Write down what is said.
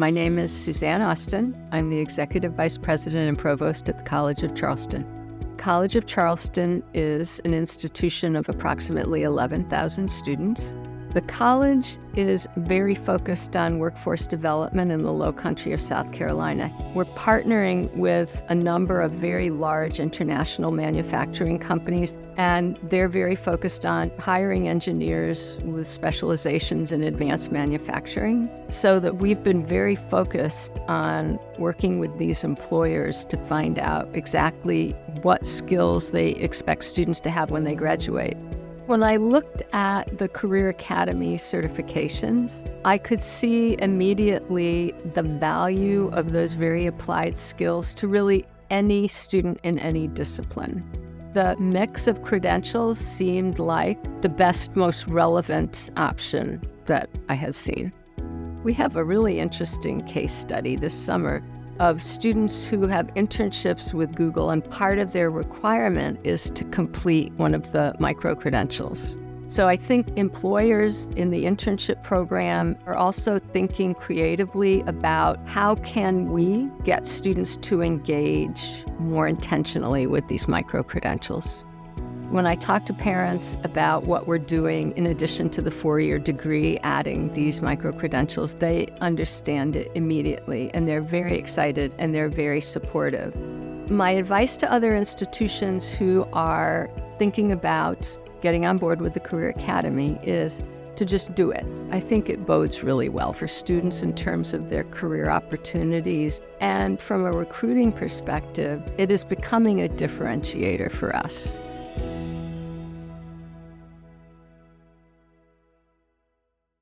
My name is Suzanne Austin. I'm the Executive Vice President and Provost at the College of Charleston. College of Charleston is an institution of approximately 11,000 students. The college is very focused on workforce development in the Low Country of South Carolina. We're partnering with a number of very large international manufacturing companies, and they're very focused on hiring engineers with specializations in advanced manufacturing. So that we've been very focused on working with these employers to find out exactly what skills they expect students to have when they graduate. When I looked at the Career Academy certifications, I could see immediately the value of those very applied skills to really any student in any discipline. The mix of credentials seemed like the best, most relevant option that I had seen. We have a really interesting case study this summer of students who have internships with Google, and part of their requirement is to complete one of the microcredentials. So I think employers in the internship program are also thinking creatively about how can we get students to engage more intentionally with these microcredentials. When I talk to parents about what we're doing in addition to the 4-year degree, adding these microcredentials, they understand it immediately, and they're very excited and they're very supportive. My advice to other institutions who are thinking about getting on board with the Career Academy is to just do it. I think it bodes really well for students in terms of their career opportunities. And from a recruiting perspective, it is becoming a differentiator for us.